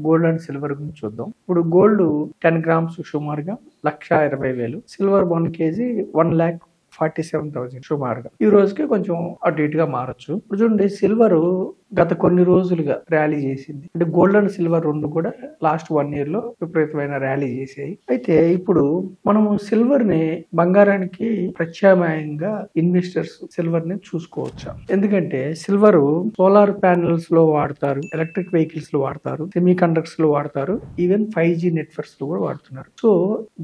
Gold and silver గురించి చూద్దాం. ఇప్పుడు గోల్డ్ 10 గ్రామ్స్ సుమారుగా 1,20,000, సిల్వర్ 1 కేజీ 1,47,000 సుమారుగా. ఈ రోజుకి కొంచెం అటు ఇటుగా మారచ్చు. ఇప్పుడు చూడండి, సిల్వర్ గత కొన్ని రోజులుగా ర్యాలీ చేసింది. అంటే గోల్డ్ అండ్ సిల్వర్ రెండు కూడా లాస్ట్ 1 year లో విపరీతమైన ర్యాలీ చేసాయి. అయితే ఇప్పుడు మనము సిల్వర్ ని బంగారానికి ప్రత్యామ్నాయంగా ఇన్వెస్టర్స్ సిల్వర్ ని చూసుకోవచ్చు. ఎందుకంటే సిల్వర్ సోలార్ ప్యానెల్స్ లో వాడతారు, ఎలక్ట్రిక్ వెహికల్స్ లో వాడతారు, సెమీ కండక్టర్స్ లో వాడతారు, ఈవెన్ 5G నెట్వర్క్స్ లో కూడా వాడుతున్నారు. సో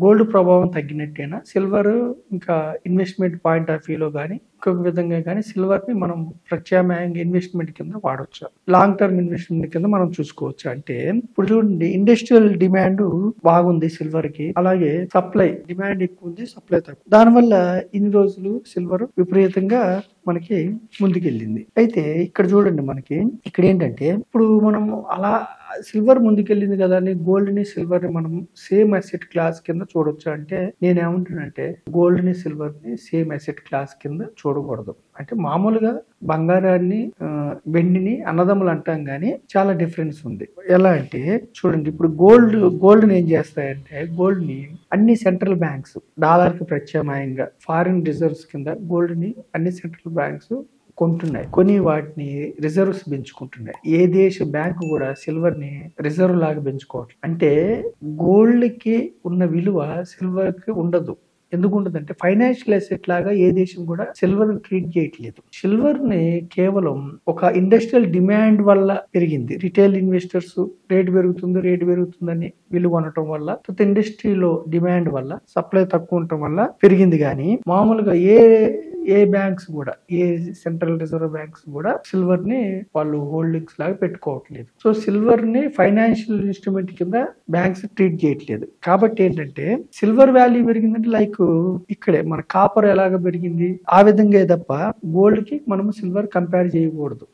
గోల్డ్ ప్రభావం తగ్గినట్టేనా సిల్వర్ ఇంకా ఇన్వెస్ట్మెంట్ పాయింట్ ఆఫ్ వ్యూ లో గానీ ఇంకొక విధంగా కానీ సిల్వర్ ని మనం ప్రత్యామ్నాయంగా ఇన్వెస్ట్మెంట్ కింద వాడవచ్చు, లాంగ్ టర్మ్ ఇన్వెస్ట్మెంట్ కింద మనం చూసుకోవచ్చు. అంటే ఇప్పుడు చూడండి, ఇండస్ట్రియల్ డిమాండ్ బాగుంది సిల్వర్ కి, అలాగే సప్లై డిమాండ్ ఎక్కువ ఉంది, సప్లై తక్కువ. దానివల్ల ఇన్ని రోజులు సిల్వర్ విపరీతంగా మనకి ముందుకెళ్ళింది. అయితే ఇక్కడ చూడండి, మనకి ఇక్కడ ఏంటంటే ఇప్పుడు మనం అలా సిల్వర్ ముందుకెళ్ళింది కదా అని గోల్డ్ ని సిల్వర్ ని మనం సేమ్ అసెట్ క్లాస్ కింద చూడొచ్చు. అంటే నేనేమంటున్నానంటే గోల్డ్ ని సిల్వర్ ని సేమ్ అసెట్ క్లాస్ కింద చూడకూడదు. అంటే మామూలుగా బంగారాన్ని వెండిని అన్నదమ్ములు అంటాం కానీ చాలా డిఫరెన్స్ ఉంది. ఎలా అంటే చూడండి, ఇప్పుడు గోల్డ్ ని ఏం చేస్తాయంటే గోల్డ్ ని అన్ని సెంట్రల్ బ్యాంక్స్ డాలర్ కి ప్రత్యామ్నాయంగా ఫారిన్ రిజర్వ్స్ కింద గోల్డ్ ని అన్ని సెంట్రల్ బ్యాంక్స్ కొంటున్నాయి, కొని వాటిని రిజర్వ్స్ పెంచుకుంటున్నాయి. ఏ దేశ బ్యాంకు కూడా సిల్వర్ ని రిజర్వ్ లాగా పెంచుకోవట్లేదు. అంటే గోల్డ్ కి ఉన్న విలువ సిల్వర్ కి ఉండదు. ఎందుకు ఉండదంటే ఫైనాన్షియల్ అసెట్ లాగా ఏ దేశం కూడా సిల్వర్ ట్రీట్ చేయట్లేదు. సిల్వర్ ని కేవలం ఒక ఇండస్ట్రియల్ డిమాండ్ వల్ల పెరిగింది. రిటైల్ ఇన్వెస్టర్స్ రేటు పెరుగుతుందని వీళ్ళు కొనటం వల్ల, ఇండస్ట్రీలో డిమాండ్ వల్ల, సప్లై తక్కువ ఉండటం వల్ల పెరిగింది. కానీ మామూలుగా ఏ బ్యాంక్స్ కూడా, ఏ సెంట్రల్ రిజర్వ్ బ్యాంక్స్ కూడా సిల్వర్ ని వాళ్ళు హోల్డింగ్స్ లాగా పెట్టుకోవట్లేదు. సో సిల్వర్ ని ఫైనాన్షియల్ ఇన్స్ట్రుమెంట్ కింద బ్యాంక్స్ ట్రీట్ చేయట్లేదు. కాబట్టి ఏంటంటే సిల్వర్ వాల్యూ పెరిగిందంటే లైక్ ఇక్కడే మన కాపర్ ఎలాగ పెరిగింది ఆ విధంగా తప్ప గోల్డ్ కి మనము సిల్వర్ కంపేర్ చేయకూడదు.